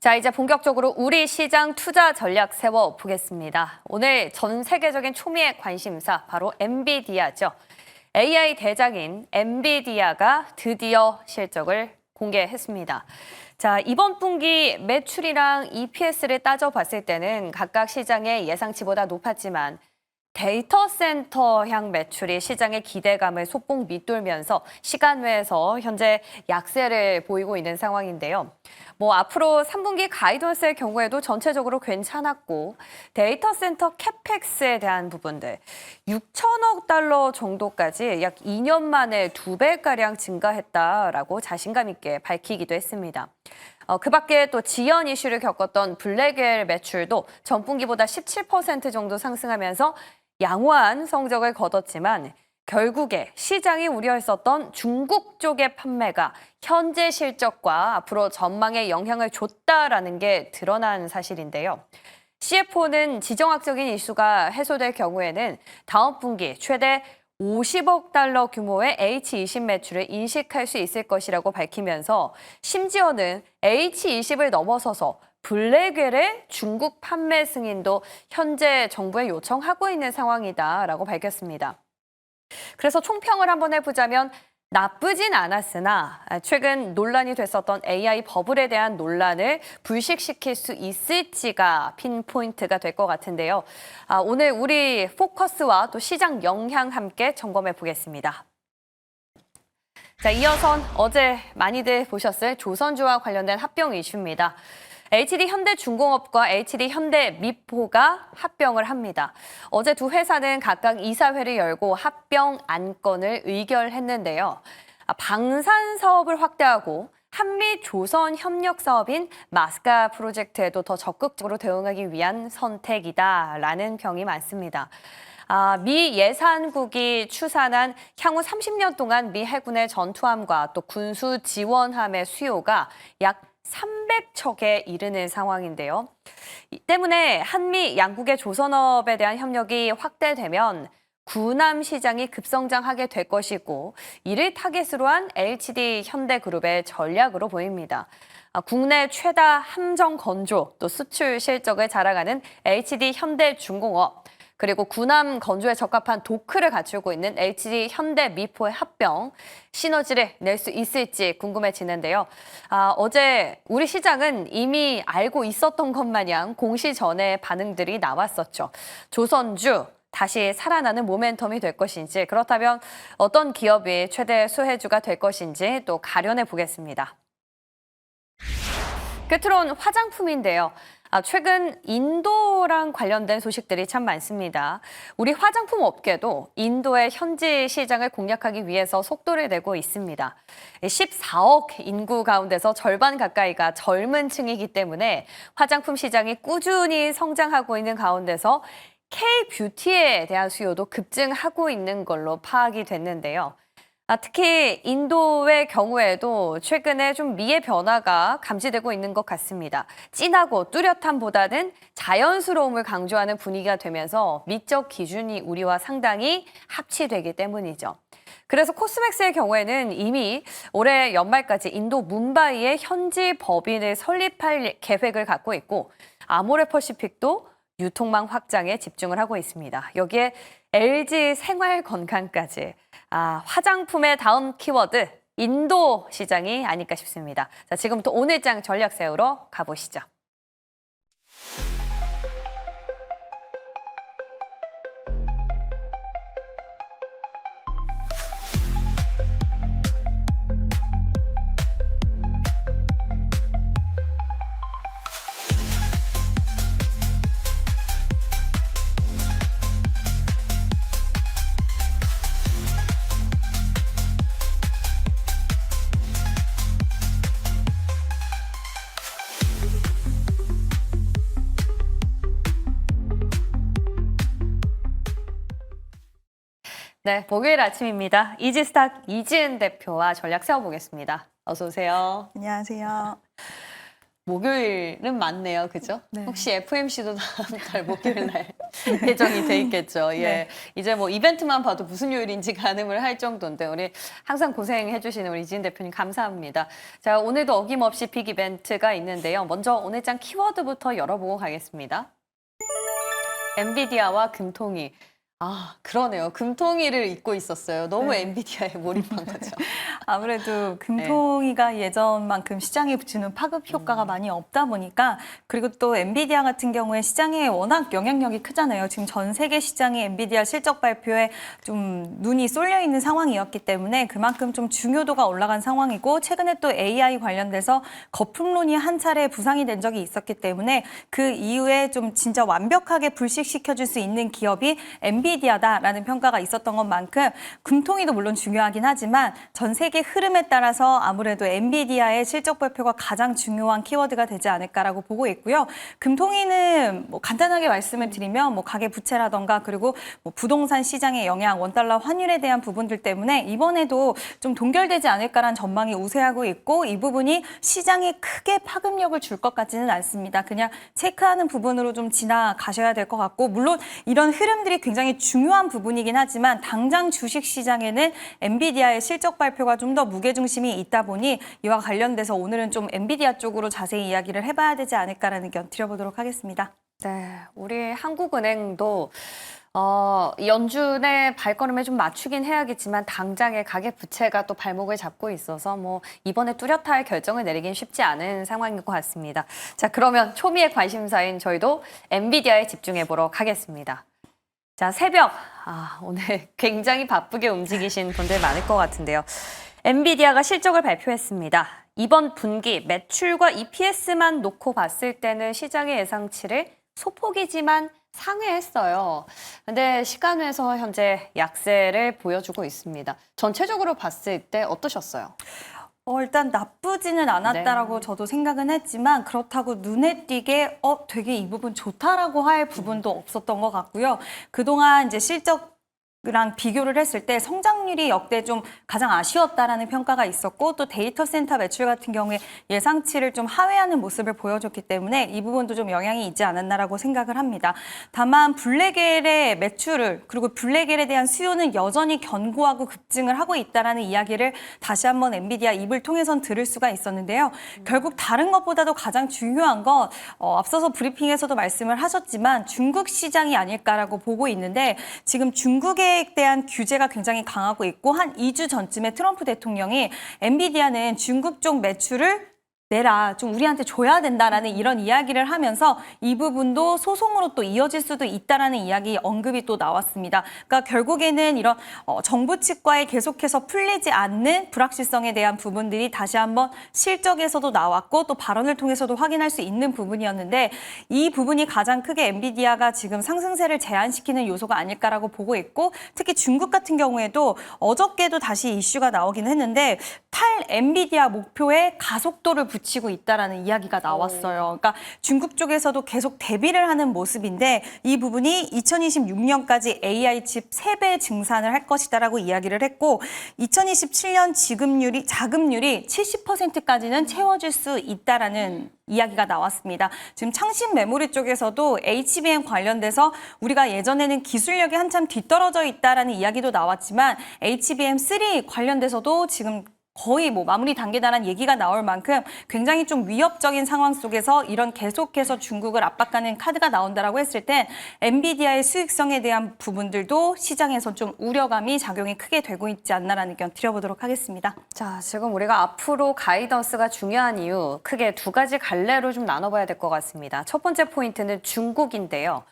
자, 이제 본격적으로 우리 시장 투자 전략 세워보겠습니다. 오늘 전 세계적인 초미의 관심사, 바로 엔비디아죠. AI 대장인 엔비디아가 드디어 실적을 공개했습니다. 자, 이번 분기 매출이랑 EPS를 따져봤을 때는 각각 시장의 예상치보다 높았지만 데이터 센터향 매출이 시장의 기대감을 소폭 밑돌면서 시간 외에서 현재 약세를 보이고 있는 상황인데요. 앞으로 3분기 가이던스의 경우에도 전체적으로 괜찮았고 데이터 센터 캐펙스에 대한 부분들 6천억 달러 정도까지 약 2년 만에 2배가량 증가했다라고 자신감 있게 밝히기도 했습니다. 그 밖에 또 지연 이슈를 겪었던 블랙웰 매출도 전분기보다 17% 정도 상승하면서 양호한 성적을 거뒀지만 결국에 시장이 우려했었던 중국 쪽의 판매가 현재 실적과 앞으로 전망에 영향을 줬다라는 게 드러난 사실인데요. CFO는 지정학적인 이슈가 해소될 경우에는 다음 분기 최대 50억 달러 규모의 H20 매출을 인식할 수 있을 것이라고 밝히면서 심지어는 H20을 넘어서서 블랙웰의 중국 판매 승인도 현재 정부에 요청하고 있는 상황이다라고 밝혔습니다. 그래서 총평을 한번 해보자면 나쁘진 않았으나 최근 논란이 됐었던 AI 버블에 대한 논란을 불식시킬 수 있을지가 핀포인트가 될 것 같은데요. 오늘 우리 포커스와 또 시장 영향 함께 점검해 보겠습니다. 자, 이어선 어제 많이들 보셨을 조선주와 관련된 합병 이슈입니다. HD현대중공업과 HD현대미포가 합병을 합니다. 어제 두 회사는 각각 이사회를 열고 합병 안건을 의결했는데요. 방산 사업을 확대하고 한미 조선 협력 사업인 마스카 프로젝트에도 더 적극적으로 대응하기 위한 선택이다라는 평이 많습니다. 미 예산국이 추산한 향후 30년 동안 미 해군의 전투함과 또 군수 지원함의 수요가 약 300척에 이르는 상황인데요. 이 때문에 한미 양국의 조선업에 대한 협력이 확대되면 군함 시장이 급성장하게 될 것이고 이를 타겟으로 한 LHD 현대그룹의 전략으로 보입니다. 국내 최다 함정 건조 또 수출 실적을 자랑하는 HD 현대중공업 그리고 군함 건조에 적합한 도크를 갖추고 있는 HD 현대미포의 합병 시너지를 낼 수 있을지 궁금해지는데요. 어제 우리 시장은 이미 알고 있었던 것 마냥 공시 전에 반응들이 나왔었죠. 조선주 다시 살아나는 모멘텀이 될 것인지 그렇다면 어떤 기업이 최대 수혜주가 될 것인지 또 가려내 보겠습니다. 끝으로는 화장품인데요. 최근 인도랑 관련된 소식들이 참 많습니다. 우리 화장품 업계도 인도의 현지 시장을 공략하기 위해서 속도를 내고 있습니다. 14억 인구 가운데서 절반 가까이가 젊은 층이기 때문에 화장품 시장이 꾸준히 성장하고 있는 가운데서 K-뷰티에 대한 수요도 급증하고 있는 걸로 파악이 됐는데요. 특히 인도의 경우에도 최근에 좀 미의 변화가 감지되고 있는 것 같습니다. 진하고 뚜렷함보다는 자연스러움을 강조하는 분위기가 되면서 미적 기준이 우리와 상당히 합치되기 때문이죠. 그래서 코스맥스의 경우에는 이미 올해 연말까지 인도 뭄바이에 현지 법인을 설립할 계획을 갖고 있고 아모레퍼시픽도 유통망 확장에 집중을 하고 있습니다. 여기에 LG 생활 건강까지. 화장품의 다음 키워드, 인도 시장이 아닐까 싶습니다. 자, 지금부터 오늘장 전략 세우러 가보시죠. 네, 목요일 아침입니다. 이지스탁 이지은 대표와 전략 세워보겠습니다. 어서 오세요. 안녕하세요. 목요일은 맞네요. 그죠? 네. 혹시 FMC도 다음 달 목요일 날 예정이 돼 있겠죠. 예. 네. 이제 뭐 이벤트만 봐도 무슨 요일인지 가늠을 할 정도인데 우리 항상 고생해 주시는 우리 이지은 대표님 감사합니다. 자, 오늘도 어김없이 빅 이벤트가 있는데요. 먼저 오늘 장 키워드부터 열어보고 가겠습니다. 엔비디아와 금통위. 아, 그러네요. 금통위를 잊고 있었어요. 너무 네. 엔비디아에 몰입한 거죠. 아무래도 금통위가 예전만큼 시장에 주는 파급 효과가 많이 없다 보니까 그리고 또 엔비디아 같은 경우에 시장에 워낙 영향력이 크잖아요. 지금 전 세계 시장에 엔비디아 실적 발표에 좀 눈이 쏠려 있는 상황이었기 때문에 그만큼 좀 중요도가 올라간 상황이고 최근에 또 AI 관련돼서 거품론이 한 차례 부상이 된 적이 있었기 때문에 그 이후에 좀 진짜 완벽하게 불식시켜줄 수 있는 기업이 엔비디아다라는 평가가 있었던 것만큼 금통위도 물론 중요하긴 하지만 전 세계 흐름에 따라서 아무래도 엔비디아의 실적 발표가 가장 중요한 키워드가 되지 않을까라고 보고 있고요. 금통위는 뭐 간단하게 말씀을 드리면 뭐 가계 부채라던가 그리고 뭐 부동산 시장의 영향, 원달러 환율에 대한 부분들 때문에 이번에도 좀 동결되지 않을까라는 전망이 우세하고 있고 이 부분이 시장에 크게 파급력을 줄 것 같지는 않습니다. 그냥 체크하는 부분으로 좀 지나가셔야 될 것 같고 물론 이런 흐름들이 굉장히 중요한 부분이긴 하지만 당장 주식시장에는 엔비디아의 실적 발표가 좀 더 무게중심이 있다 보니 이와 관련돼서 오늘은 좀 엔비디아 쪽으로 자세히 이야기를 해봐야 되지 않을까라는 의견 드려보도록 하겠습니다. 네, 우리 한국은행도 연준의 발걸음에 좀 맞추긴 해야겠지만 당장의 가계 부채가 또 발목을 잡고 있어서 뭐 이번에 뚜렷할 결정을 내리긴 쉽지 않은 상황인 것 같습니다. 자, 그러면 초미의 관심사인 저희도 엔비디아에 집중해 보러 가겠습니다. 자, 새벽. 오늘 굉장히 바쁘게 움직이신 분들 많을 것 같은데요. 엔비디아가 실적을 발표했습니다. 이번 분기 매출과 EPS만 놓고 봤을 때는 시장의 예상치를 소폭이지만 상회했어요. 근데 시간에서 현재 약세를 보여주고 있습니다. 전체적으로 봤을 때 어떠셨어요? 일단 나쁘지는 않았다라고 네. 저도 생각은 했지만 그렇다고 눈에 띄게 되게 이 부분 좋다라고 할 부분도 없었던 것 같고요. 그동안 이제 실적이랑 비교를 했을 때 성장률이 역대 좀 가장 아쉬웠다라는 평가가 있었고 또 데이터 센터 매출 같은 경우에 예상치를 좀 하회하는 모습을 보여줬기 때문에 이 부분도 좀 영향이 있지 않았나라고 생각을 합니다. 다만 블랙엘의 매출을 그리고 블랙엘에 대한 수요는 여전히 견고하고 급증을 하고 있다라는 이야기를 다시 한번 엔비디아 입을 통해선 들을 수가 있었는데요. 결국 다른 것보다도 가장 중요한 건 앞서서 브리핑에서도 말씀을 하셨지만 중국 시장이 아닐까라고 보고 있는데 지금 중국에 대한 규제가 굉장히 강하고 있고 한 2주 전쯤에 트럼프 대통령이 엔비디아는 중국 쪽 매출을 내라, 좀 우리한테 줘야 된다라는 이런 이야기를 하면서 이 부분도 소송으로 또 이어질 수도 있다라는 이야기 언급이 또 나왔습니다. 그러니까 결국에는 이런 정부 측과의 계속해서 풀리지 않는 불확실성에 대한 부분들이 다시 한번 실적에서도 나왔고 또 발언을 통해서도 확인할 수 있는 부분이었는데 이 부분이 가장 크게 엔비디아가 지금 상승세를 제한시키는 요소가 아닐까라고 보고 있고 특히 중국 같은 경우에도 어저께도 다시 이슈가 나오긴 했는데 탈 엔비디아 목표에 가속도를 붙이고 있다라는 이야기가 나왔어요. 그러니까 중국 쪽에서도 계속 대비를 하는 모습인데 이 부분이 2026년까지 AI 칩 3배 증산을 할 것이다라고 이야기를 했고 2027년 자금률이 70%까지는 채워질 수 있다라는 이야기가 나왔습니다. 지금 창신 메모리 쪽에서도 HBM 관련돼서 우리가 예전에는 기술력이 한참 뒤떨어져 있다라는 이야기도 나왔지만 HBM3 관련돼서도 지금 거의 뭐 마무리 단계다라는 얘기가 나올 만큼 굉장히 좀 위협적인 상황 속에서 이런 계속해서 중국을 압박하는 카드가 나온다라고 했을 땐 엔비디아의 수익성에 대한 부분들도 시장에서 좀 우려감이 작용이 크게 되고 있지 않나라는 의견 드려보도록 하겠습니다. 자, 지금 우리가 앞으로 가이던스가 중요한 이유 크게 두 가지 갈래로 좀 나눠봐야 될 것 같습니다. 첫 번째 포인트는 중국인데요.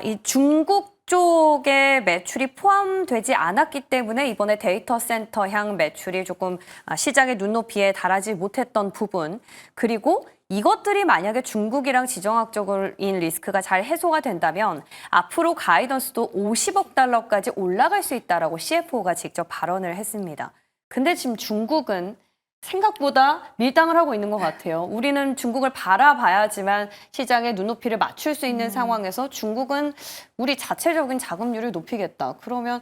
이 중국 쪽의 매출이 포함되지 않았기 때문에 이번에 데이터 센터향 매출이 조금 시장의 눈높이에 달하지 못했던 부분 그리고 이것들이 만약에 중국이랑 지정학적인 리스크가 잘 해소가 된다면 앞으로 가이던스도 50억 달러까지 올라갈 수 있다라고 CFO가 직접 발언을 했습니다. 근데 지금 중국은 생각보다 밀당을 하고 있는 것 같아요. 우리는 중국을 바라봐야지만 시장의 눈높이를 맞출 수 있는 상황에서 중국은 우리 자체적인 자금률을 높이겠다. 그러면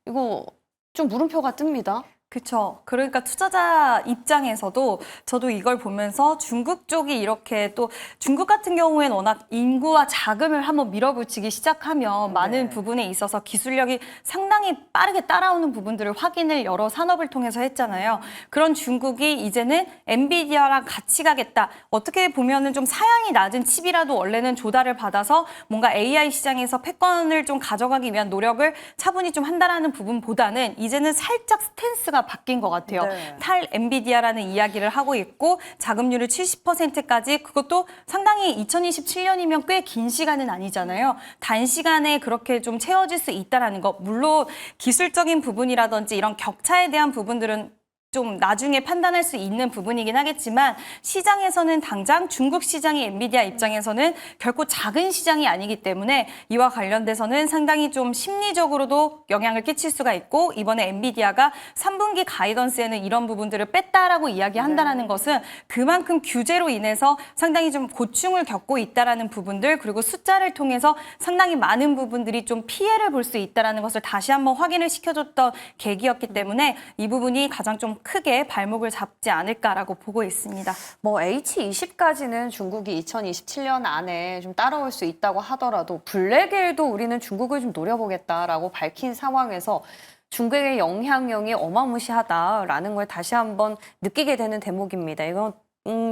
이거 좀 물음표가 뜹니다. 그렇죠. 그러니까 투자자 입장에서도 저도 이걸 보면서 중국 쪽이 이렇게 또 중국 같은 경우에는 워낙 인구와 자금을 한번 밀어붙이기 시작하면 많은 부분에 있어서 기술력이 상당히 빠르게 따라오는 부분들을 확인을 여러 산업을 통해서 했잖아요. 그런 중국이 이제는 엔비디아랑 같이 가겠다. 어떻게 보면은 좀 사양이 낮은 칩이라도 원래는 조달을 받아서 뭔가 AI 시장에서 패권을 좀 가져가기 위한 노력을 차분히 좀 한다라는 부분보다는 이제는 살짝 스탠스가 바뀐 것 같아요. 네. 탈 엔비디아라는 이야기를 하고 있고 자금률을 70%까지 그것도 상당히 2027년이면 꽤 긴 시간은 아니잖아요. 단시간에 그렇게 좀 채워질 수 있다라는 거. 물론 기술적인 부분이라든지 이런 격차에 대한 부분들은 좀 나중에 판단할 수 있는 부분이긴 하겠지만 시장에서는 당장 중국 시장이 엔비디아 입장에서는 결코 작은 시장이 아니기 때문에 이와 관련돼서는 상당히 좀 심리적으로도 영향을 끼칠 수가 있고 이번에 엔비디아가 3분기 가이던스에는 이런 부분들을 뺐다라고 이야기한다라는 것은 그만큼 규제로 인해서 상당히 좀 고충을 겪고 있다라는 부분들 그리고 숫자를 통해서 상당히 많은 부분들이 좀 피해를 볼 수 있다라는 것을 다시 한번 확인을 시켜줬던 계기였기 때문에 이 부분이 가장 좀 크게 발목을 잡지 않을까라고 보고 있습니다. 뭐 H20까지는 중국이 2027년 안에 좀 따라올 수 있다고 하더라도 블랙일도 우리는 중국을 좀 노려보겠다라고 밝힌 상황에서 중국의 영향력이 어마무시하다라는 걸 다시 한번 느끼게 되는 대목입니다. 이건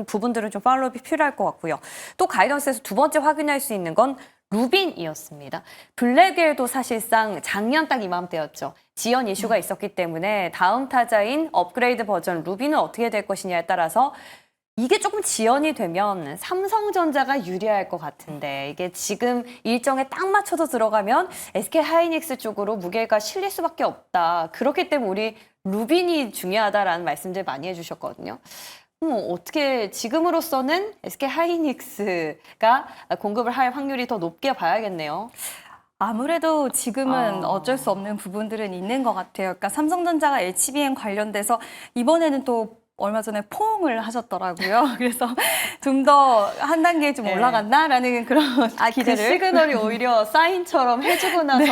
부분들은 좀 팔로우업이 필요할 것 같고요. 또 가이던스에서 두 번째 확인할 수 있는 건 루빈이었습니다. 블랙일도 사실상 작년 딱 이맘때였죠. 지연 이슈가 있었기 때문에 다음 타자인 업그레이드 버전 루빈은 어떻게 될 것이냐에 따라서 이게 조금 지연이 되면 삼성전자가 유리할 것 같은데 이게 지금 일정에 딱 맞춰서 들어가면 SK 하이닉스 쪽으로 무게가 실릴 수밖에 없다. 그렇기 때문에 우리 루빈이 중요하다라는 말씀들 많이 해주셨거든요. 어떻게 지금으로서는 SK 하이닉스가 공급을 할 확률이 더 높게 봐야겠네요. 아무래도 지금은 어쩔 수 없는 부분들은 있는 것 같아요. 그러니까 삼성전자가 HBM 관련돼서 이번에는 또 얼마 전에 포옹을 하셨더라고요. 그래서 좀 더 한 단계 좀 올라갔나라는 그런 그 기대를. 시그널이 오히려 사인처럼 해주고 나서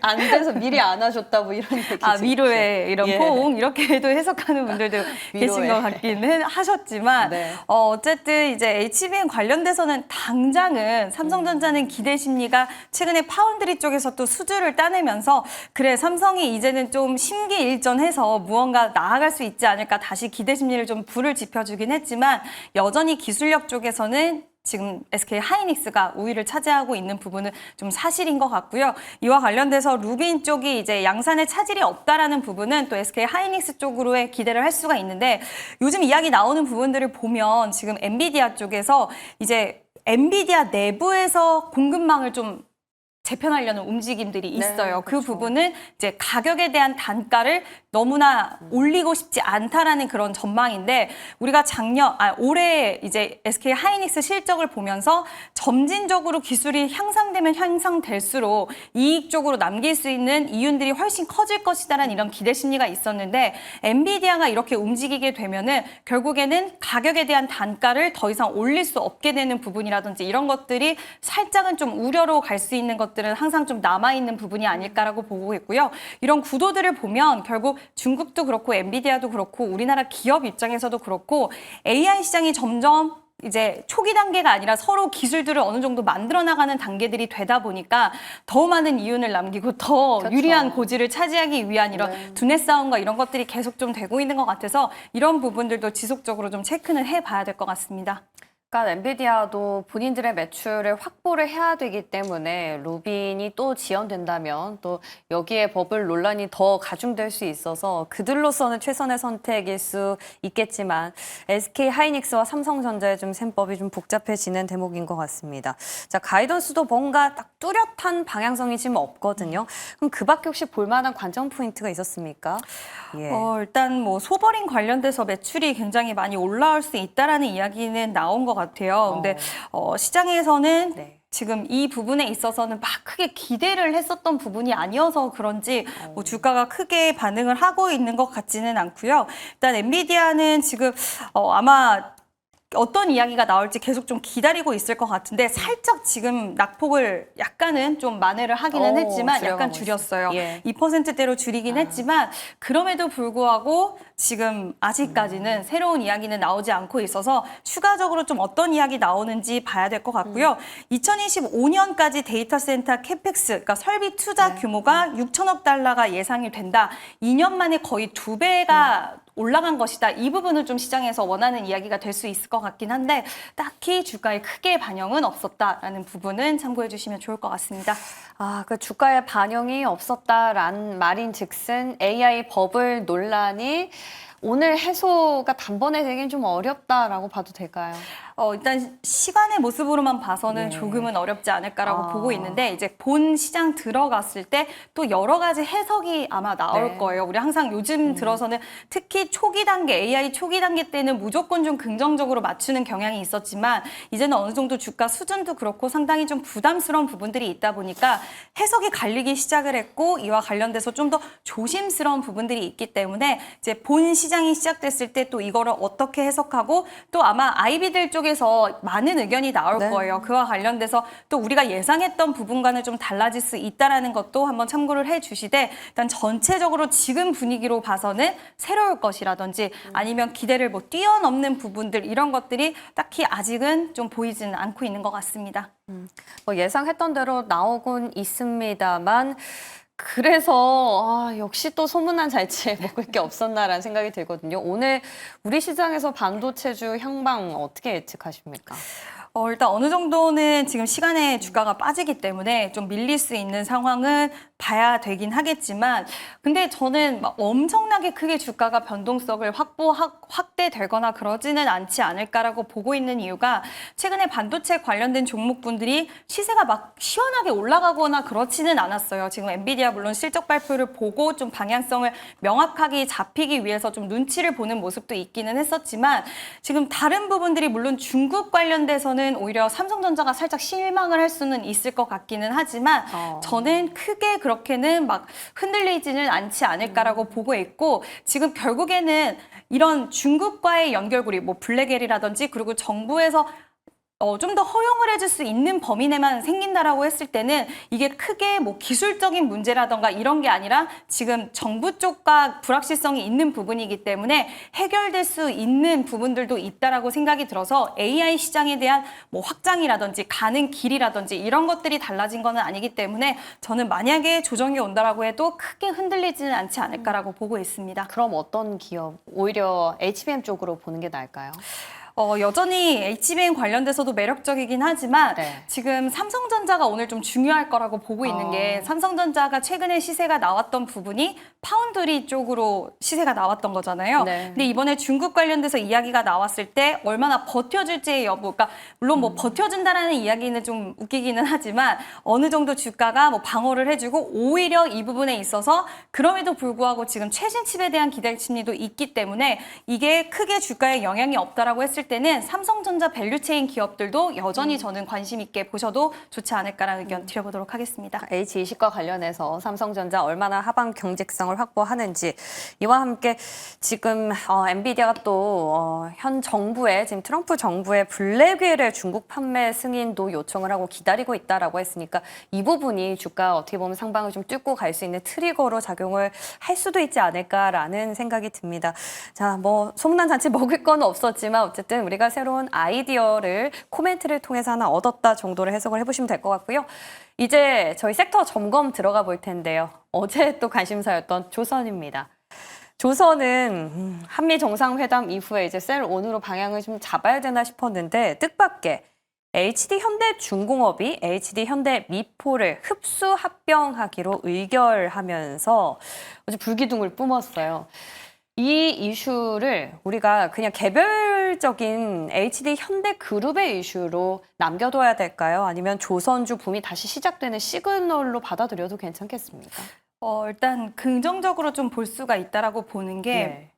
안 돼서 미리 안 와줬다 뭐 이런 얘기. 위로의 이런 예. 포옹 이렇게도 해석하는 분들도 계신 것 같기는 하셨지만 네. 어쨌든 이제 HBM 관련돼서는 당장은 삼성전자는 기대 심리가 최근에 파운드리 쪽에서 또 수주를 따내면서 그래 삼성이 이제는 좀 심기일전해서 무언가 나아갈 수 있지 않을까 다시 기대 심리를 좀 불을 지펴주긴 했지만 여전히 기술력 쪽에서는 지금 SK 하이닉스가 우위를 차지하고 있는 부분은 좀 사실인 것 같고요. 이와 관련돼서 루빈 쪽이 이제 양산에 차질이 없다라는 부분은 또 SK 하이닉스 쪽으로의 기대를 할 수가 있는데 요즘 이야기 나오는 부분들을 보면 지금 엔비디아 쪽에서 이제 엔비디아 내부에서 공급망을 좀 재편하려는 움직임들이 있어요. 그 그렇죠. 부분은 이제 가격에 대한 단가를 너무나 올리고 싶지 않다라는 그런 전망인데 우리가 올해 이제 SK 하이닉스 실적을 보면서 점진적으로 기술이 향상되면 향상될수록 이익 쪽으로 남길 수 있는 이윤들이 훨씬 커질 것이다라는 이런 기대 심리가 있었는데 엔비디아가 이렇게 움직이게 되면은 결국에는 가격에 대한 단가를 더 이상 올릴 수 없게 되는 부분이라든지 이런 것들이 살짝은 좀 우려로 갈 수 있는 것들은 항상 좀 남아있는 부분이 아닐까라고 보고 있고요. 이런 구도들을 보면 결국 중국도 그렇고 엔비디아도 그렇고 우리나라 기업 입장에서도 그렇고 AI 시장이 점점 이제 초기 단계가 아니라 서로 기술들을 어느 정도 만들어 나가는 단계들이 되다 보니까 더 많은 이윤을 남기고 더 그렇죠. 유리한 고지를 차지하기 위한 이런 두뇌 싸움과 이런 것들이 계속 좀 되고 있는 것 같아서 이런 부분들도 지속적으로 좀 체크는 해봐야 될 것 같습니다. 그러니까 엔비디아도 본인들의 매출을 확보를 해야 되기 때문에 루빈이 또 지연된다면 또 여기에 버블 논란이 더 가중될 수 있어서 그들로서는 최선의 선택일 수 있겠지만 SK 하이닉스와 삼성전자의 좀 셈법이 좀 복잡해지는 대목인 것 같습니다. 자, 가이던스도 뭔가 딱 뚜렷한 방향성이 지금 없거든요. 그럼 그 밖에 혹시 볼만한 관전 포인트가 있었습니까? 예. 일단 뭐 소버링 관련돼서 매출이 굉장히 많이 올라올 수 있다라는 이야기는 나온 것 같아요. 근데 시장에서는 네. 지금 이 부분에 있어서는 막 크게 기대를 했었던 부분이 아니어서 그런지 뭐 주가가 크게 반응을 하고 있는 것 같지는 않고요. 일단 엔비디아는 지금 아마 어떤 이야기가 나올지 계속 좀 기다리고 있을 것 같은데 살짝 지금 낙폭을 약간은 좀 만회를 하기는 했지만 약간 줄였어요. 예. 2%대로 줄이긴 했지만 그럼에도 불구하고 지금 아직까지는 새로운 이야기는 나오지 않고 있어서 추가적으로 좀 어떤 이야기 나오는지 봐야 될 것 같고요. 2025년까지 데이터 센터 캐펙스, 그러니까 설비 투자 규모가 6천억 달러가 예상이 된다. 2년 만에 거의 2배가 올라간 것이다. 이 부분은 좀 시장에서 원하는 이야기가 될 수 있을 것 같긴 한데 딱히 주가에 크게 반영은 없었다라는 부분은 참고해 주시면 좋을 것 같습니다. 그 주가에 반영이 없었다라는 말인즉슨 AI 버블 논란이 오늘 해소가 단번에 되긴 좀 어렵다라고 봐도 될까요? 일단 시간의 모습으로만 봐서는 조금은 어렵지 않을까라고 보고 있는데 이제 본 시장 들어갔을 때 또 여러 가지 해석이 아마 나올 거예요. 우리 항상 요즘 들어서는 특히 초기 단계, AI 초기 단계 때는 무조건 좀 긍정적으로 맞추는 경향이 있었지만 이제는 어느 정도 주가 수준도 그렇고 상당히 좀 부담스러운 부분들이 있다 보니까 해석이 갈리기 시작을 했고 이와 관련돼서 좀 더 조심스러운 부분들이 있기 때문에 이제 본 시장이 시작됐을 때 또 이거를 어떻게 해석하고 또 아마 아이비들 쪽에서 많은 의견이 나올 거예요. 그와 관련돼서 또 우리가 예상했던 부분과는 좀 달라질 수 있다라는 것도 한번 참고를 해주시되 일단 전체적으로 지금 분위기로 봐서는 새로울 것이라든지 아니면 기대를 뭐 뛰어넘는 부분들 이런 것들이 딱히 아직은 좀 보이지는 않고 있는 것 같습니다. 예상했던 대로 나오곤 있습니다만 그래서 역시 또 소문난 잘치에 먹을 게 없었나라는 생각이 들거든요. 오늘 우리 시장에서 반도체주 향방 어떻게 예측하십니까? 일단 어느 정도는 지금 시간에 주가가 빠지기 때문에 좀 밀릴 수 있는 상황은 봐야 되긴 하겠지만 근데 저는 막 엄청나게 크게 주가가 변동성을 확대되거나 그러지는 않지 않을까라고 보고 있는 이유가 최근에 반도체 관련된 종목군들이 시세가 막 시원하게 올라가거나 그렇지는 않았어요. 지금 엔비디아 물론 실적 발표를 보고 좀 방향성을 명확하게 잡히기 위해서 좀 눈치를 보는 모습도 있기는 했었지만 지금 다른 부분들이 물론 중국 관련돼서는 오히려 삼성전자가 살짝 실망을 할 수는 있을 것 같기는 하지만 저는 크게 그렇게는 막 흔들리지는 않지 않을까라고 보고 있고 지금 결국에는 이런 중국과의 연결고리 뭐 블랙엘이라든지 그리고 정부에서 좀 더 허용을 해줄 수 있는 범위 내만 생긴다라고 했을 때는 이게 크게 뭐 기술적인 문제라던가 이런 게 아니라 지금 정부 쪽과 불확실성이 있는 부분이기 때문에 해결될 수 있는 부분들도 있다라고 생각이 들어서 AI 시장에 대한 뭐 확장이라든지 가는 길이라든지 이런 것들이 달라진 거는 아니기 때문에 저는 만약에 조정이 온다라고 해도 크게 흔들리지는 않지 않을까라고 보고 있습니다. 그럼 어떤 기업, 오히려 HBM 쪽으로 보는 게 나을까요? 여전히 HBM 관련돼서도 매력적이긴 하지만 지금 삼성전자가 오늘 좀 중요할 거라고 보고 있는 게 삼성전자가 최근에 시세가 나왔던 부분이 파운드리 쪽으로 시세가 나왔던 거잖아요. 근데 이번에 중국 관련돼서 이야기가 나왔을 때 얼마나 버텨줄지의 여부, 그러니까 물론 뭐 버텨준다라는 이야기는 좀 웃기기는 하지만 어느 정도 주가가 뭐 방어를 해주고 오히려 이 부분에 있어서 그럼에도 불구하고 지금 최신 칩에 대한 기대 심리도 있기 때문에 이게 크게 주가에 영향이 없다라고 했을 때는 삼성전자 밸류체인 기업들도 여전히 저는 관심 있게 보셔도 좋지 않을까라는 의견 드려보도록 하겠습니다. H20과 관련해서 삼성전자 얼마나 하방 경직성을 확보하는지 이와 함께 지금 엔비디아가 또 현 정부의 지금 트럼프 정부의 블랙웰의 중국 판매 승인도 요청을 하고 기다리고 있다라고 했으니까 이 부분이 주가 어떻게 보면 상방을 좀 뚫고 갈 수 있는 트리거로 작용을 할 수도 있지 않을까라는 생각이 듭니다. 자, 뭐 소문난 잔치 먹을 건 없었지만 어쨌든 우리가 새로운 아이디어를 코멘트를 통해서 하나 얻었다 정도로 해석을 해보시면 될 것 같고요. 이제 저희 섹터 점검 들어가 볼 텐데요. 어제 또 관심사였던 조선입니다. 조선은 한미 정상회담 이후에 이제 셀온으로 방향을 좀 잡아야 되나 싶었는데 뜻밖의 HD 현대중공업이 HD 현대미포를 흡수 합병하기로 의결하면서 아주 불기둥을 뿜었어요. 이 이슈를 우리가 그냥 개별적인 HD 현대그룹의 이슈로 남겨둬야 될까요? 아니면 조선주 붐이 다시 시작되는 시그널로 받아들여도 괜찮겠습니까? 일단 긍정적으로 좀 볼 수가 있다라고 보는 게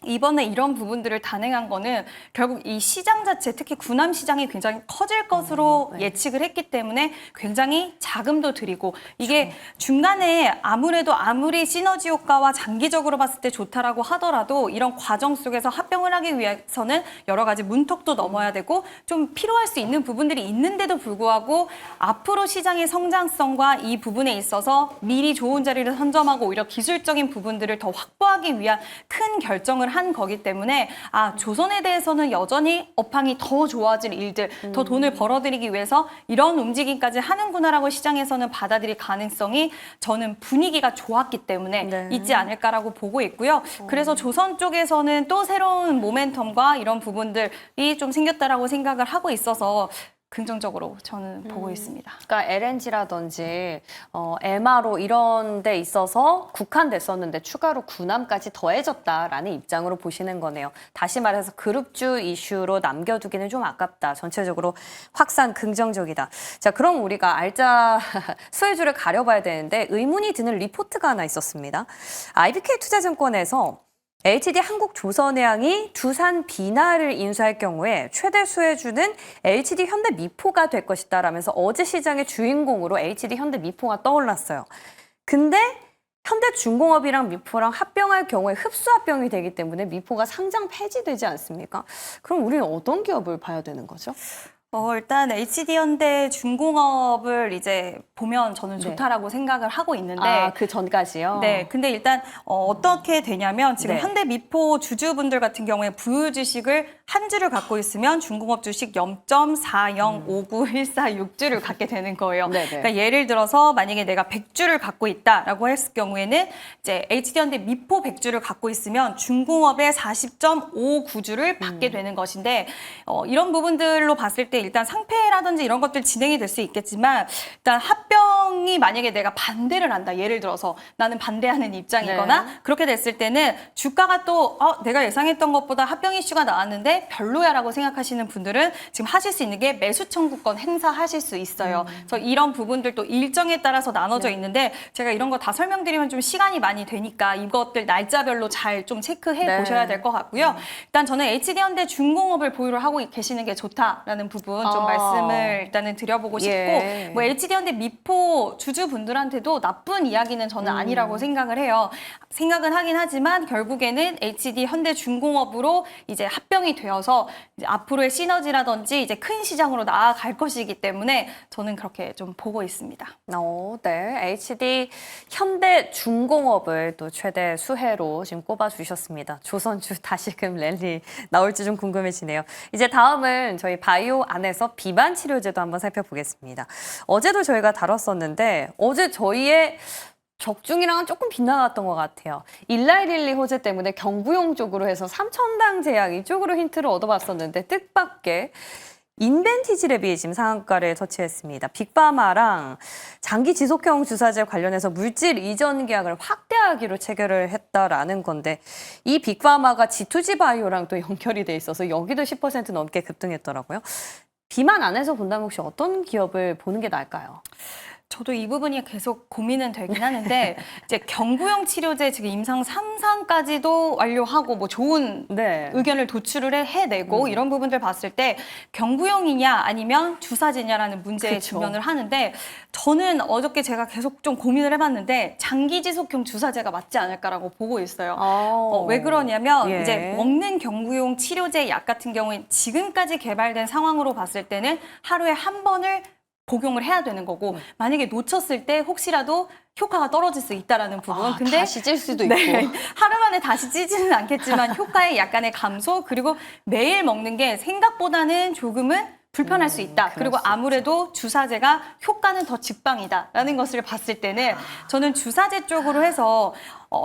이번에 이런 부분들을 단행한 거는 결국 이 시장 자체, 특히 군함 시장이 굉장히 커질 것으로 네. 예측을 했기 때문에 굉장히 자금도 들이고 이게 중간에 아무리 시너지 효과와 장기적으로 봤을 때 좋다라고 하더라도 이런 과정 속에서 합병을 하기 위해서는 여러 가지 문턱도 넘어야 되고 좀 필요할 수 있는 부분들이 있는데도 불구하고 앞으로 시장의 성장성과 이 부분에 있어서 미리 좋은 자리를 선점하고 오히려 기술적인 부분들을 더 확보하기 위한 큰 결정을 한 거기 때문에 조선에 대해서는 여전히 업황이 더 좋아질 일들, 더 돈을 벌어들이기 위해서 이런 움직임까지 하는구나라고 시장에서는 받아들일 가능성이 저는 분위기가 좋았기 때문에 네. 있지 않을까라고 보고 있고요. 그래서 조선 쪽에서는 또 새로운 모멘텀과 이런 부분들이 좀 생겼다라고 생각을 하고 있어서 긍정적으로 저는 보고 있습니다. 그러니까 LNG라든지 MRO 이런 데 있어서 국한됐었는데 추가로 군함까지 더해졌다라는 입장으로 보시는 거네요. 다시 말해서 그룹주 이슈로 남겨두기는 좀 아깝다. 전체적으로 확산 긍정적이다. 자, 그럼 우리가 알짜 수혜주를 가려봐야 되는데 의문이 드는 리포트가 하나 있었습니다. IBK 투자증권에서 HD 한국조선해양이 두산 비나를 인수할 경우에 최대 수혜주는 LCD 현대미포가 될 것이다라면서 어제 시장의 주인공으로 LCD 현대미포가 떠올랐어요. 근데 현대중공업이랑 미포랑 합병할 경우에 흡수합병이 되기 때문에 미포가 상장 폐지되지 않습니까? 그럼 우리는 어떤 기업을 봐야 되는 거죠? 일단 HD현대중공업을 이제 보면 저는 네. 좋다라고 생각을 하고 있는데 그 전까지요? 네, 근데 일단 어떻게 되냐면 지금 네. 현대미포 주주분들 같은 경우에 부유 주식을 한 주를 갖고 있으면 중공업 주식 0.4059146주를 갖게 되는 거예요. 네네. 그러니까 예를 들어서 만약에 내가 100주를 갖고 있다라고 했을 경우에는 이제 HD현대미포 100주를 갖고 있으면 중공업의 40.59주를 받게 되는 것인데 이런 부분들로 봤을 때 일단 상폐라든지 이런 것들 진행이 될 수 있겠지만 일단 합병이 만약에 내가 반대를 한다. 예를 들어서 나는 반대하는 입장이거나 네. 그렇게 됐을 때는 주가가 또 내가 예상했던 것보다 합병 이슈가 나왔는데 별로야라고 생각하시는 분들은 지금 하실 수 있는 게 매수 청구권 행사하실 수 있어요. 그래서 이런 부분들도 일정에 따라서 나눠져 네. 있는데 제가 이런 거 다 설명드리면 좀 시간이 많이 되니까 이것들 날짜별로 잘 좀 체크해 네. 보셔야 될 것 같고요. 일단 저는 HD현대중공업을 보유를 하고 계시는 게 좋다라는 부분 좀 말씀을 일단은 드려보고 싶고 예. 뭐 HD현대 미포 주주분들한테도 나쁜 이야기는 저는 아니라고 생각을 해요. 생각은 하긴 하지만 결국에는 HD현대중공업으로 이제 합병이 되어서 이제 앞으로의 시너지라든지 이제 큰 시장으로 나아갈 것이기 때문에 저는 그렇게 좀 보고 있습니다. 네. HD 현대중공업을 또 최대 수혜로 지금 꼽아주셨습니다. 조선주 다시금 랠리 나올지 좀 궁금해지네요. 이제 다음은 저희 바이오 안에서 비만 치료제도 한번 살펴보겠습니다. 어제도 저희가 다뤘었는데 어제 저희의 적중이랑은 조금 빗나갔던 것 같아요. 일라이릴리 호재 때문에 경부용 쪽으로 해서 삼천당 제약 이쪽으로 힌트를 얻어봤었는데 뜻밖의 인벤티지랩이 지금 상한가를 터치했습니다. 빅파마랑 장기 지속형 주사제 관련해서 물질 이전 계약을 확대하기로 체결을 했다라는 건데 이 빅파마가 G2G 바이오랑 또 연결이 돼 있어서 여기도 10% 넘게 급등했더라고요. 비만 안에서 본다면 혹시 어떤 기업을 보는 게 나을까요? 저도 이 부분이 계속 고민은 되긴 하는데 이제 경구용 치료제 지금 임상 3상까지도 완료하고 뭐 좋은 네. 의견을 도출을 해내고 이런 부분들 봤을 때 경구용이냐 아니면 주사제냐라는 문제에 그쵸. 직면을 하는데 저는 어저께 제가 계속 좀 고민을 해봤는데 장기 지속형 주사제가 맞지 않을까라고 보고 있어요. 왜 그러냐면 예. 이제 먹는 경구용 치료제 약 같은 경우에 지금까지 개발된 상황으로 봤을 때는 하루에 한 번을 복용을 해야 되는 거고 만약에 놓쳤을 때 혹시라도 효과가 떨어질 수 있다라는 부분. 근데 다시 찔 수도 있고. 네, 하루 만에 다시 찌지는 않겠지만 효과의 약간의 감소 그리고 매일 먹는 게 생각보다는 조금은 불편할 수 있다. 그럴 그리고 수 아무래도 주사제가 효과는 더 직방이다라는 것을 봤을 때는 저는 주사제 쪽으로 해서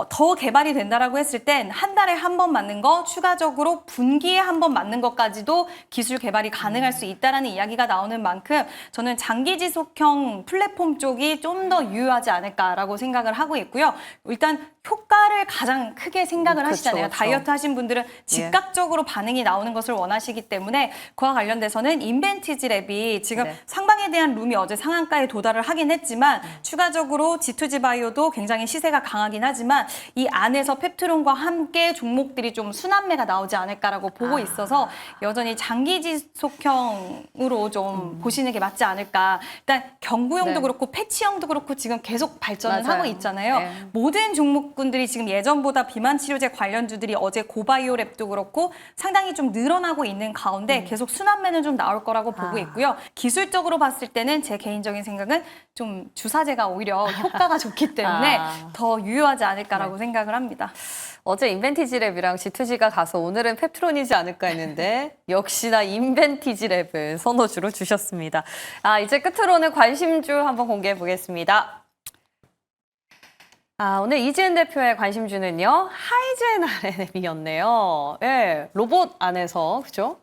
더 개발이 된다라고 했을 땐 한 달에 한 번 맞는 거 추가적으로 분기에 한 번 맞는 것까지도 기술 개발이 가능할 수 있다라는 이야기가 나오는 만큼 저는 장기 지속형 플랫폼 쪽이 좀 더 유효하지 않을까라고 생각을 하고 있고요. 일단 효과를 가장 크게 생각을 그쵸, 하시잖아요. 그쵸. 다이어트 하신 분들은 즉각적으로 반응이 나오는 것을 원하시기 때문에 그와 관련돼서는 인벤티지랩이 지금 네. 상반기에 성장에 대한 룸이 어제 상한가에 도달을 하긴 했지만 추가적으로 G2G 바이오도 굉장히 시세가 강하긴 하지만 이 안에서 펩트론과 함께 종목들이 좀 순환매가 나오지 않을까라고 보고 있어서 여전히 장기 지속형으로 좀 보시는 게 맞지 않을까. 일단 경구형도 네. 그렇고 패치형도 그렇고 지금 계속 발전을 맞아요. 하고 있잖아요. 네. 모든 종목군들이 지금 예전보다 비만 치료제 관련주들이 어제 고바이오랩도 그렇고 상당히 좀 늘어나고 있는 가운데 계속 순환매는 좀 나올 거라고 보고 있고요. 기술적으로 봤을 때는 제 개인적인 생각은 좀 주사제가 오히려 효과가 좋기 때문에 더 유효하지 않을까라고 생각을 합니다. 어제 인벤티지랩이랑 G2G가 가서 오늘은 펩트론이지 않을까 했는데 역시나 인벤티지랩을 선호주로 주셨습니다. 이제 끝으로는 관심주 한번 공개해 보겠습니다. 오늘 이지은 대표의 관심주는요. 하이젠 RNM이었네요. 예, 로봇 안에서 그죠?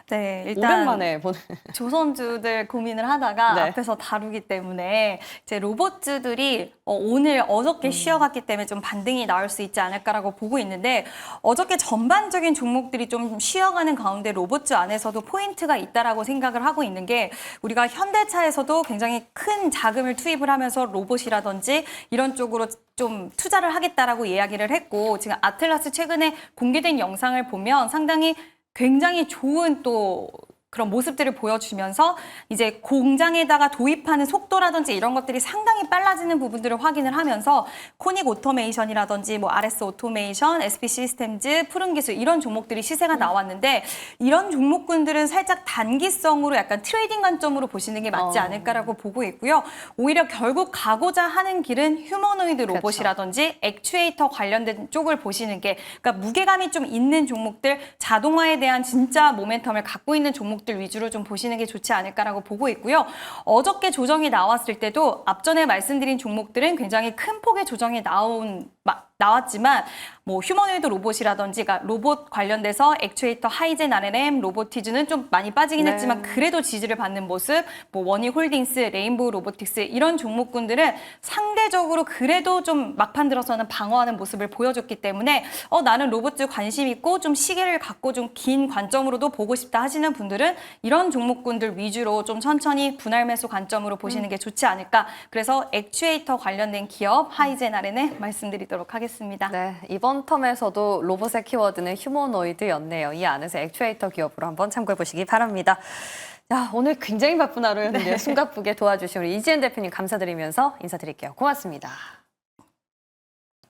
네, 일단 오랜만에 보는. 조선주들 고민을 하다가 네. 앞에서 다루기 때문에 이제 로봇주들이 오늘 어저께 쉬어갔기 때문에 좀 반등이 나올 수 있지 않을까라고 보고 있는데 어저께 전반적인 종목들이 좀 쉬어가는 가운데 로봇주 안에서도 포인트가 있다라고 생각을 하고 있는 게 우리가 현대차에서도 굉장히 큰 자금을 투입을 하면서 로봇이라든지 이런 쪽으로 좀 투자를 하겠다라고 이야기를 했고 지금 아틀라스 최근에 공개된 영상을 보면 상당히 굉장히 좋은 또 그런 모습들을 보여주면서 이제 공장에다가 도입하는 속도라든지 이런 것들이 상당히 빨라지는 부분들을 확인을 하면서 코닉 오토메이션이라든지 뭐 RS 오토메이션, SP 시스템즈, 푸른 기술 이런 종목들이 시세가 나왔는데 이런 종목군들은 살짝 단기성으로 약간 트레이딩 관점으로 보시는 게 맞지 않을까라고 보고 있고요. 오히려 결국 가고자 하는 길은 휴머노이드 로봇이라든지 액추에이터 관련된 쪽을 보시는 게 그러니까 무게감이 좀 있는 종목들, 자동화에 대한 진짜 모멘텀을 갖고 있는 종목 위주로 좀 보시는 게 좋지 않을까라고 보고 있고요. 어저께 조정이 나왔을 때도 앞전에 말씀드린 종목들은 굉장히 큰 폭의 조정이 나왔지만 뭐 휴머노이드 로봇이라든지 그러니까 로봇 관련돼서 액추에이터 하이젠 RNM, 로보티즈는 좀 많이 빠지긴 했지만 그래도 지지를 받는 모습, 뭐 원희홀딩스, 레인보우 로보틱스 이런 종목군들은 상대적으로 그래도 좀 막판 들어서는 방어하는 모습을 보여줬기 때문에 나는 로봇주 관심 있고 좀 시계를 갖고 좀 긴 관점으로도 보고 싶다 하시는 분들은 이런 종목군들 위주로 좀 천천히 분할 매수 관점으로 보시는 게 좋지 않을까. 그래서 액추에이터 관련된 기업 하이젠 RNM 말씀드리도록 하겠습니다. 네, 이번 텀에서도 로봇의 키워드는 휴머노이드였네요. 이 안에서 액추에이터 기업으로 한번 참고해 보시기 바랍니다. 자, 오늘 굉장히 바쁜 하루였는데요. 숨가쁘게 도와주신 우리 이지은 대표님 감사드리면서 인사드릴게요. 고맙습니다.